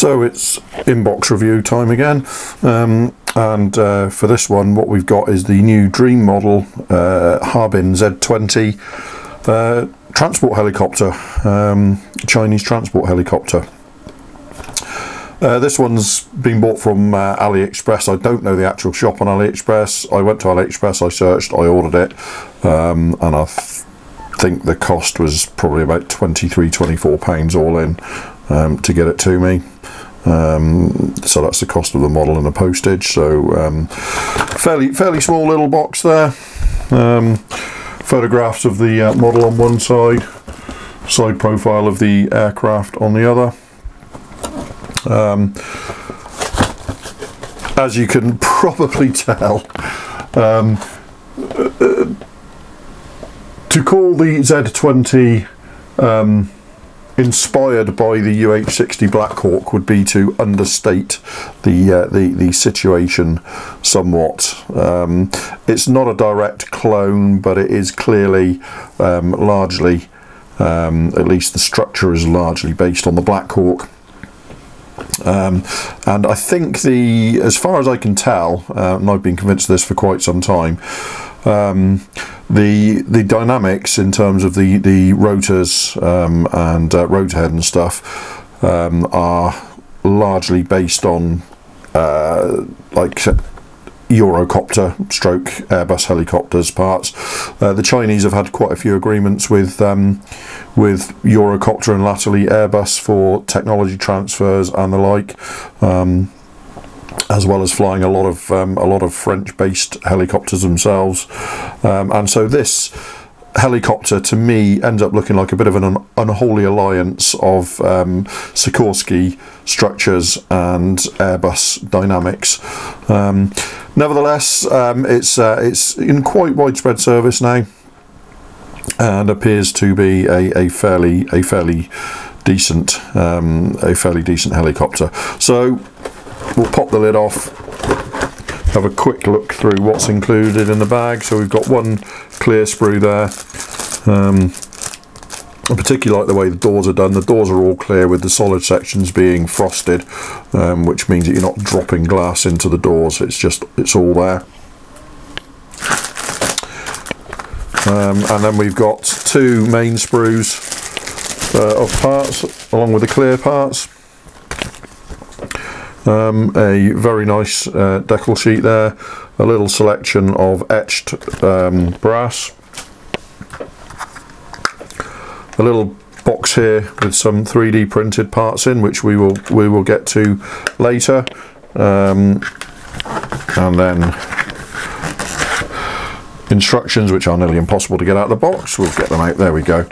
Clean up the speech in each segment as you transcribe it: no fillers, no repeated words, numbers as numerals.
So it's inbox review time again, and for this one what we've got is the new dream model Harbin Z20 transport helicopter, Chinese transport helicopter. This one's been bought from AliExpress. I don't know the actual shop on AliExpress. I went to AliExpress, I searched, I ordered it, and I think the cost was probably about £23–24 all in to get it to me. So that's the cost of the model and the postage. So fairly small little box there. Photographs of the model on one side, side profile of the aircraft on the other. As you can probably tell, to call the Z20 inspired by the UH-60 Black Hawk would be to understate the situation somewhat. It's not a direct clone, but it is clearly largely, at least the structure is largely based on the Black Hawk. And I think as far as I can tell, and I've been convinced of this for quite some time, the dynamics in terms of the rotors and rotor head and stuff are largely based on like Eurocopter stroke Airbus helicopters parts. The Chinese have had quite a few agreements with Eurocopter and latterly Airbus for technology transfers and the like, as well as flying a lot of French-based helicopters themselves, and so this helicopter to me ends up looking like a bit of an unholy alliance of Sikorsky structures and Airbus dynamics. Nevertheless, it's in quite widespread service now and appears to be a fairly decent helicopter. So we'll pop the lid off, have a quick look through what's included in the bag. So we've got one clear sprue there. I particularly like the way the doors are done. The doors are all clear with the solid sections being frosted, which means that you're not dropping glass into the doors. It's all there. And then we've got two main sprues of parts along with the clear parts. A very nice decal sheet there, a little selection of etched brass, a little box here with some 3D printed parts in, which we will get to later, and then instructions which are nearly impossible to get out of the box. We'll get them out. There we go.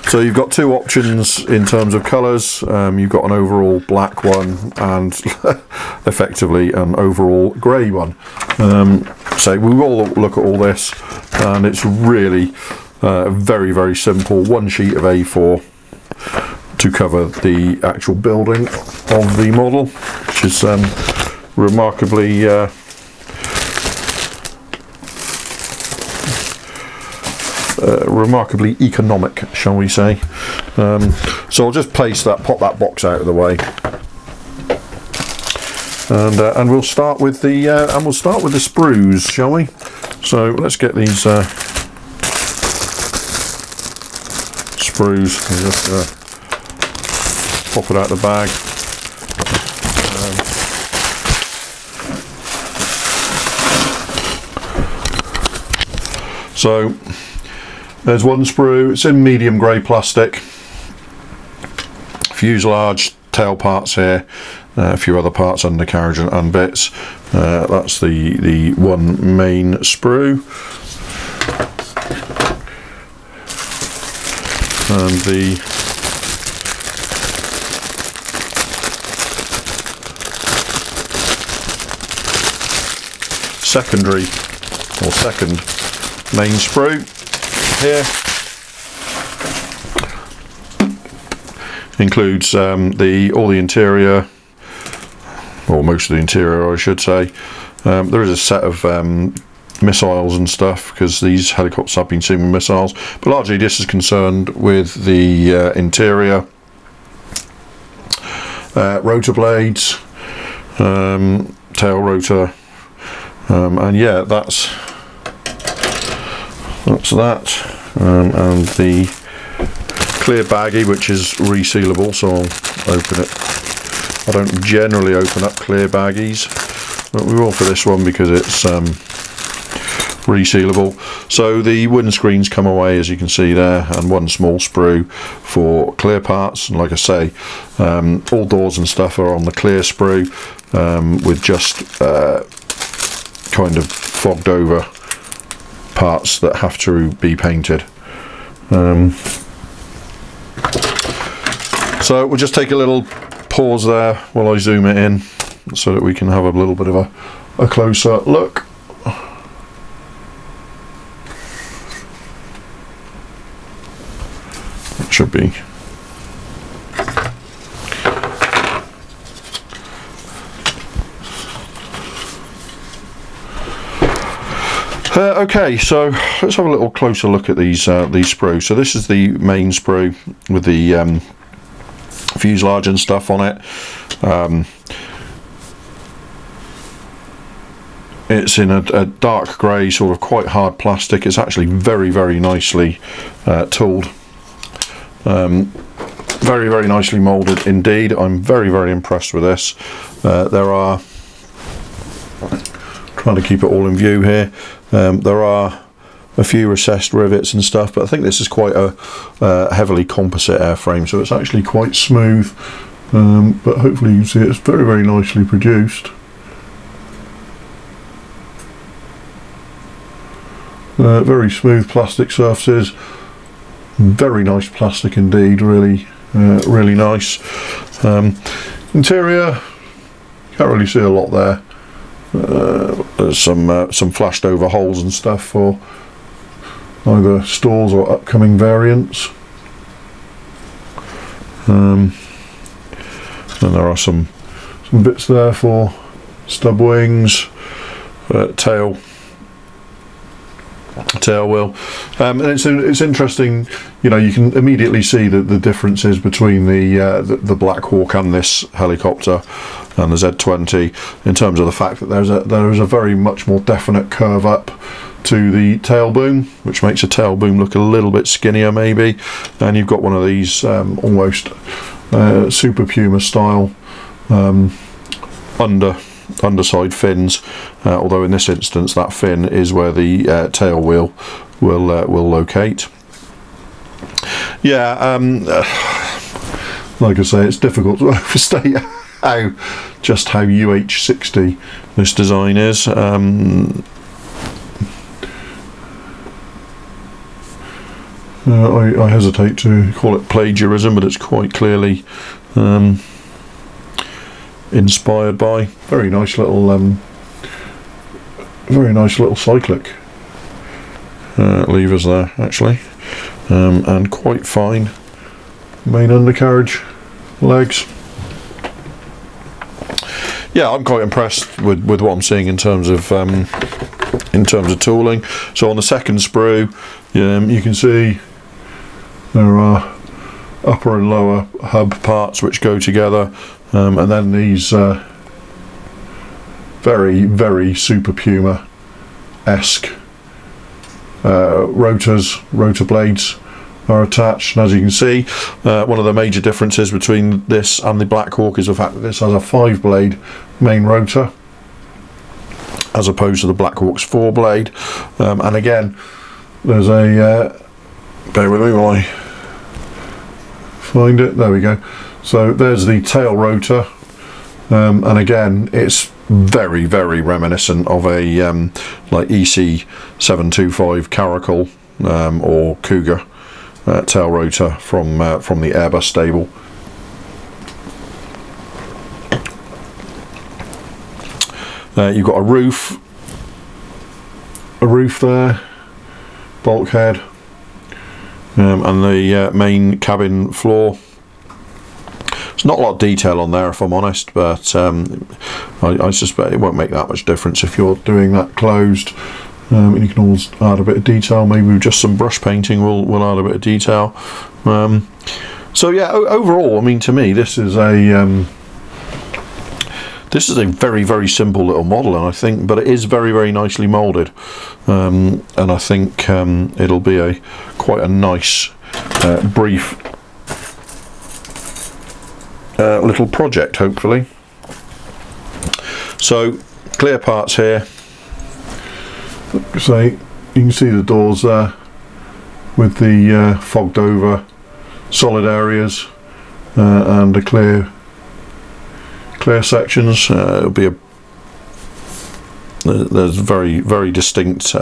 So you've got two options in terms of colours. You've got an overall black one and effectively an overall grey one. So we will look at all this, and it's really very simple. One sheet of A4 to cover the actual building of the model, which is remarkably remarkably economic, shall we say. So I'll just pop that box out of the way, and we'll start with the sprues, shall we? So let's get these sprues. I'll just pop it out of the bag. So there's one sprue. It's in medium grey plastic. Fuselage, tail parts here, a few other parts, undercarriage and bits. That's the one main sprue, and the secondary or second main sprue here includes all the interior, or most of the interior I should say. There is a set of missiles and stuff, because these helicopters have been seen with missiles, but largely this is concerned with the interior. rotor blades, tail rotor, and yeah, that's that. And the clear baggie, which is resealable, so I'll open it. I don't generally open up clear baggies, but we will for this one because it's resealable. So the windscreens come away, as you can see there, and one small sprue for clear parts. And like I say, all doors and stuff are on the clear sprue, with just kind of fogged over parts that have to be painted. So we'll just take a little pause there while I zoom it in so that we can have a little bit of a closer look. It should be. Okay, so let's have a little closer look at these sprues. So this is the main sprue with the fuselage and stuff on it. It's in a dark grey, sort of quite hard plastic. It's actually very, very nicely tooled. Very, very nicely moulded indeed. I'm very, very impressed with this. There are, trying to keep it all in view here, there are a few recessed rivets and stuff, but I think this is quite a heavily composite airframe, so it's actually quite smooth, but hopefully you can see it's very, very nicely produced. Very smooth plastic surfaces, very nice plastic indeed, really really nice. Interior, can't really see a lot there. There's some flashed over holes and stuff for either stores or upcoming variants. And there are some bits there for stub wings, tail wheel, and it's interesting. You know, you can immediately see the differences between the Black Hawk and this helicopter and the Z20 in terms of the fact that there is a very much more definite curve up to the tail boom, which makes a tail boom look a little bit skinnier maybe, and you've got one of these almost Super Puma style underside fins, although in this instance that fin is where the tail wheel will locate. Yeah, like I say, it's difficult to overstate how UH-60 this design is. I hesitate to call it plagiarism, but it's quite clearly inspired by. Very nice little cyclic levers there actually, and quite fine main undercarriage legs. Yeah, I'm quite impressed with what I'm seeing in terms of tooling. So on the second sprue, you can see there are upper and lower hub parts which go together, and then these very, very Super Puma-esque rotor blades are attached. And as you can see, one of the major differences between this and the Black Hawk is the fact that this has a 5-blade main rotor as opposed to the Black Hawk's 4-blade. And again, there's a bear with me while I find it. There we go. So there's the tail rotor, and again it's very, very reminiscent of a like EC725 Caracal or Cougar tail rotor from the Airbus stable. You've got a roof there, bulkhead, and the main cabin floor. There's not a lot of detail on there, if I'm honest, but I suspect it won't make that much difference if you're doing that closed. And you can always add a bit of detail, maybe with just some brush painting we'll add a bit of detail. So yeah, overall, I mean, to me this is a This is a very simple little model, and I think, but it is very nicely moulded, and I think it'll be quite a nice brief little project, hopefully. So clear parts here. So you can see the doors there with the fogged over solid areas and the clear sections. It'll be there's very distinct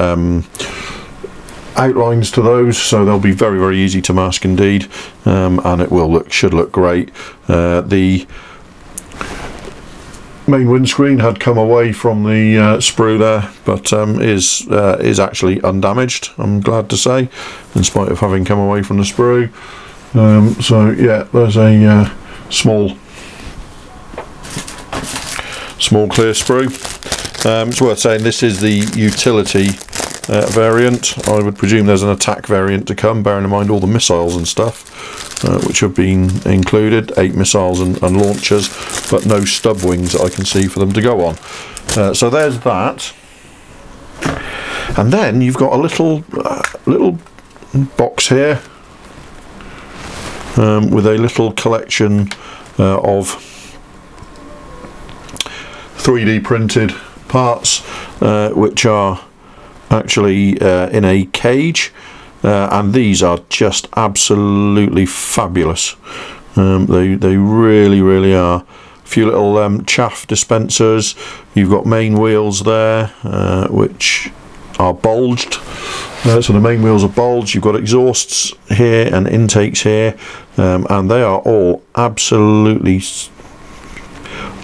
outlines to those, so they'll be very easy to mask indeed, and it should look great. The main windscreen had come away from the sprue there, but is actually undamaged, I'm glad to say, in spite of having come away from the sprue. So yeah, there's a small clear sprue. It's worth saying this is the utility variant. I would presume there's an attack variant to come, bearing in mind all the missiles and stuff which have been included, 8 missiles and launchers, but no stub wings that I can see for them to go on. So there's that, and then you've got a little box here with a little collection of 3D printed parts which are actually in a cage, and these are just absolutely fabulous. They really are. A few little chaff dispensers. You've got main wheels there which are bulged, so the main wheels are bulged. You've got exhausts here and intakes here, and they are all absolutely,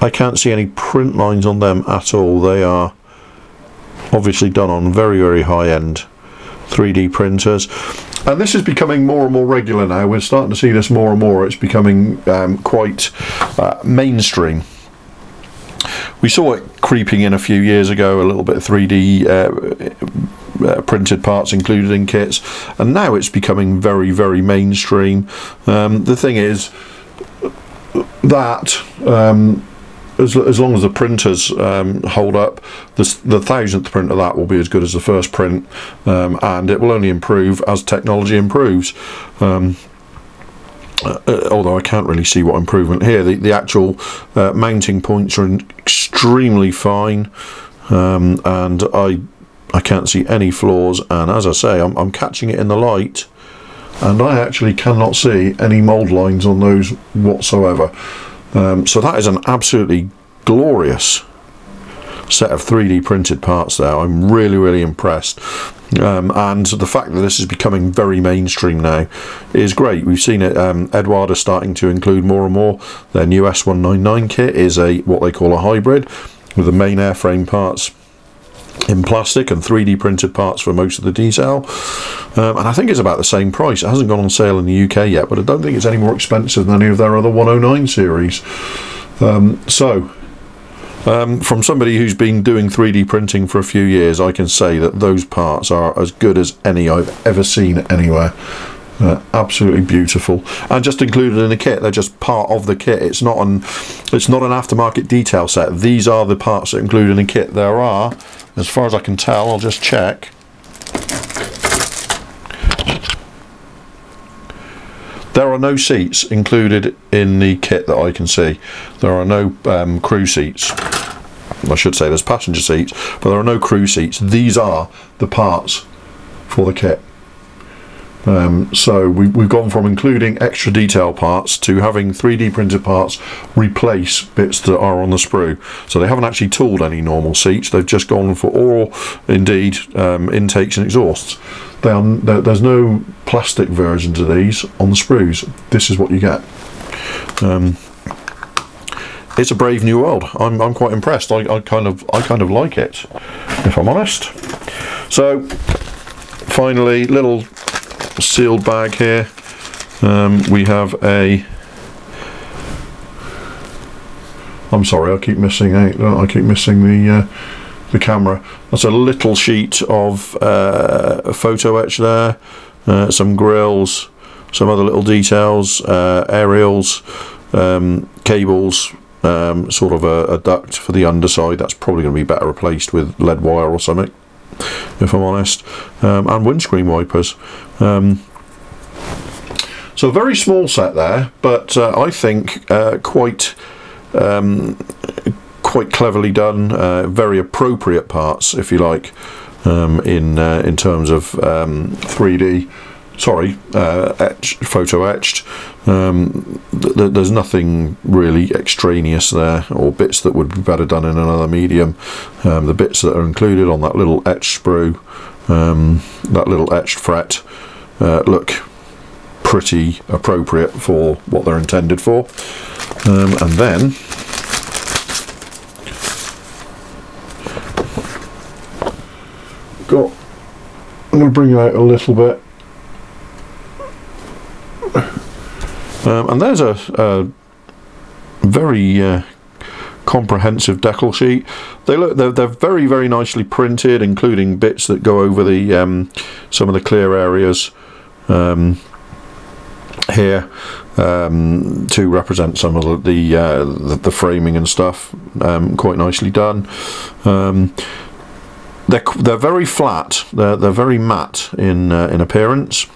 I can't see any print lines on them at all. They are obviously done on very high-end 3D printers, and this is becoming more and more regular now. We're starting to see this more and more. It's becoming quite mainstream. We saw it creeping in a few years ago, a little bit of 3D printed parts included in kits, and now it's becoming very mainstream. The thing is that as long as the printers hold up, the 1000th print of that will be as good as the first print, and it will only improve as technology improves. Although I can't really see what improvement here. The actual mounting points are extremely fine, and I can't see any flaws, and as I say, I'm catching it in the light, and I actually cannot see any mould lines on those whatsoever. So that is an absolutely glorious set of 3D printed parts there. I'm really impressed, and the fact that this is becoming very mainstream now is great. We've seen it. Eduard are starting to include more and more. Their new S199 kit is what they call a hybrid, with the main airframe parts in plastic and 3D printed parts for most of the detail, and I think it's about the same price. It hasn't gone on sale in the UK yet, but I don't think it's any more expensive than any of their other 109 series. From somebody who's been doing 3D printing for a few years, I can say that those parts are as good as any I've ever seen anywhere. Absolutely beautiful, and just included in the kit. They're just part of the kit. It's not an aftermarket detail set. These are the parts that are included in the kit. There are, as far as I can tell, I'll just check, there are no seats included in the kit that I can see. There are no crew seats. I should say there's passenger seats, but there are no crew seats. These are the parts for the kit. So we've gone from including extra detail parts to having 3D printed parts replace bits that are on the sprue. So they haven't actually tooled any normal seats. They've just gone for all, indeed, intakes and exhausts. There's no plastic versions of these on the sprues. This is what you get. It's a brave new world. I'm quite impressed. I kind of like it, if I'm honest. So finally, little sealed bag here. We have I'm sorry, I keep missing the camera. That's a little sheet of photo etch there, some grills, some other little details, aerials, cables, sort of a duct for the underside. That's probably going to be better replaced with lead wire or something, if I'm honest, and windscreen wipers. So a very small set there, but I think quite cleverly done, very appropriate parts, if you like, in terms of 3D. Sorry, photo etched. There's nothing really extraneous there, or bits that would be better done in another medium. The bits that are included on that little etched sprue, that little etched fret, look pretty appropriate for what they're intended for. And then I'm going to bring it out a little bit. And there's a very comprehensive decal sheet. They're very nicely printed, including bits that go over the some of the clear areas here to represent some of the framing and stuff. Quite nicely done. They're very flat. They're very matte in appearance,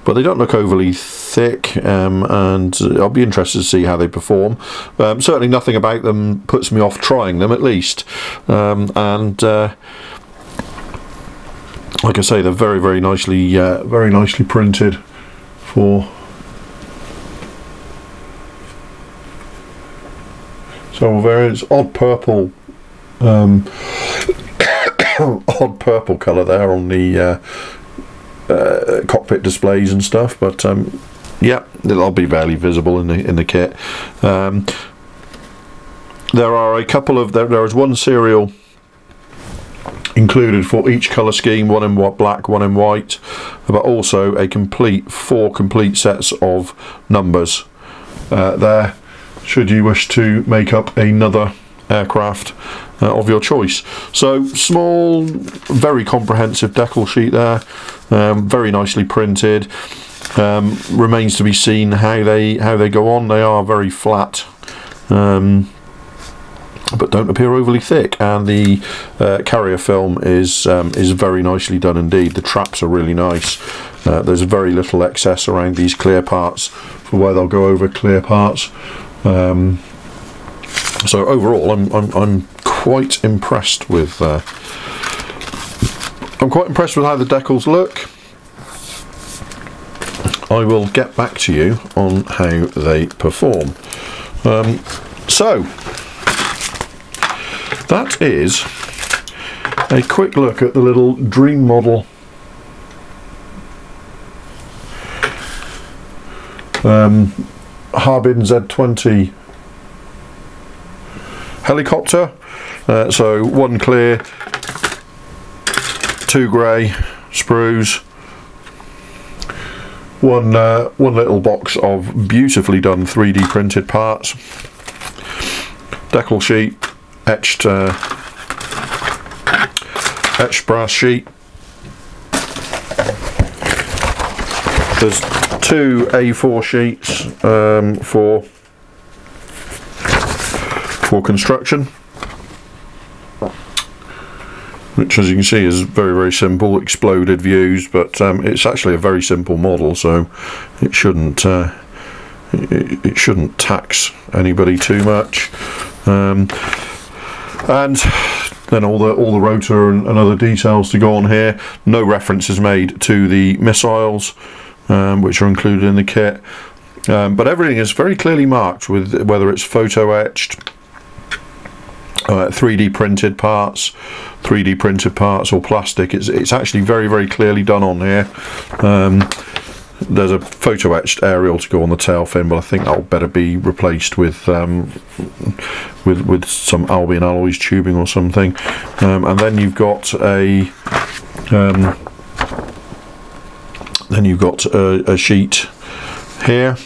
but they don't look overly thick, and I'll be interested to see how they perform. Certainly nothing about them puts me off trying them, at least. And like I say, they're very nicely printed for. So variants, odd purple colour there on the cockpit displays and stuff, but yeah, it'll be barely visible in the kit. There are a couple of there is one serial included for each colour scheme, one in black, one in white, but also a four complete sets of numbers there, should you wish to make up another aircraft of your choice. So small, very comprehensive decal sheet there, very nicely printed. Remains to be seen how they go on. They are very flat, but don't appear overly thick, and the carrier film is very nicely done indeed. The traps are really nice. There's very little excess around these clear parts for where they'll go over clear parts. So overall, I'm quite impressed with. I'm quite impressed with how the decals look. I will get back to you on how they perform. So that is a quick look at the little dream model Harbin Z20 helicopter. So one clear, two grey sprues, one little box of beautifully done 3D printed parts, decal sheet, etched brass sheet. There's two A4 sheets for construction, which, as you can see, is very simple, exploded views, but it's actually a very simple model, so it shouldn't tax anybody too much. And then all the rotor and other details to go on here. No reference is made to the missiles, which are included in the kit, but everything is very clearly marked, with whether it's photo etched, 3D printed parts, or plastic. It's actually very clearly done on here. There's a photo etched aerial to go on the tail fin, but I think that'll better be replaced with some Albion Alloys tubing or something. And then you've got a sheet here.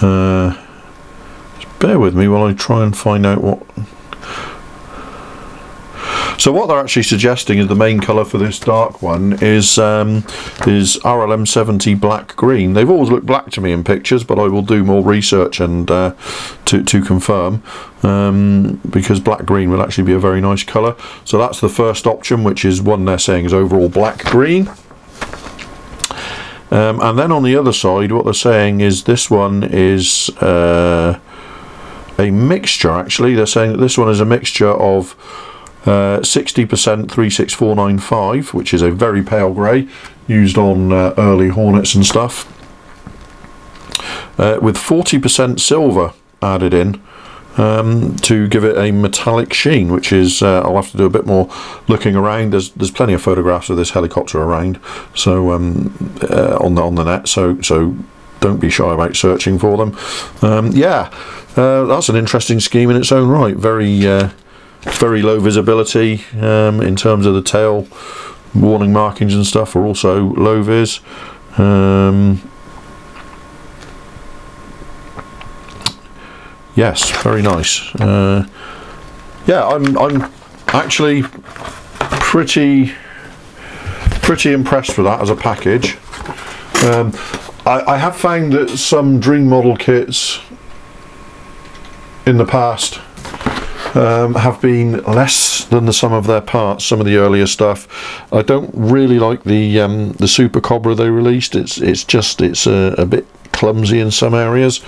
Just bear with me while I try and find out what. So what they're actually suggesting is the main colour for this dark one is RLM 70 black green. They've always looked black to me in pictures, but I will do more research and to confirm, because black green will actually be a very nice colour. So that's the first option, which is one they're saying is overall black green. And then on the other side, what they're saying is this one is a mixture. Actually, they're saying that this one is a mixture of 60% 36495, which is a very pale grey, used on early Hornets and stuff, with 40% silver added in to give it a metallic sheen, which is I'll have to do a bit more looking around. There's plenty of photographs of this helicopter around, so on the net, so don't be shy about searching for them. Yeah, that's an interesting scheme in its own right. Very low visibility in terms of the tail warning markings and stuff are also low vis. Yes, very nice. Yeah, I'm actually pretty impressed with that as a package. I have found that some dream model kits in the past have been less than the sum of their parts. Some of the earlier stuff, I don't really like the Super Cobra they released. It's a bit clumsy in some areas,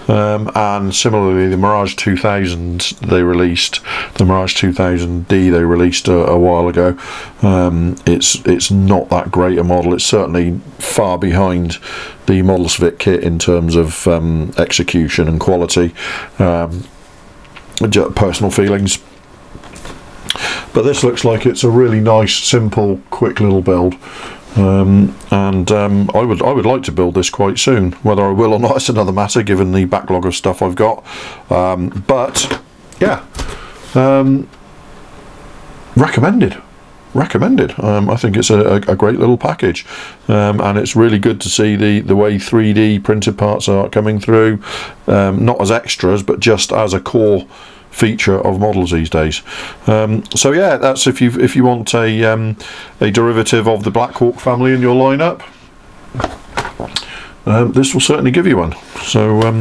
and similarly the Mirage 2000 they released, the Mirage 2000D they released a while ago. It's not that great a model. It's certainly far behind the Models Vic kit in terms of execution and quality. Personal feelings, but this looks like it's a really nice, simple, quick little build, and I would like to build this quite soon. Whether I will or not is another matter, given the backlog of stuff I've got. But yeah, recommended. I think it's a great little package, and it's really good to see the way 3D printed parts are coming through, not as extras but just as a core feature of models these days. So yeah, that's if you want a derivative of the Black Hawk family in your lineup, this will certainly give you one. So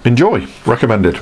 enjoy. Recommended.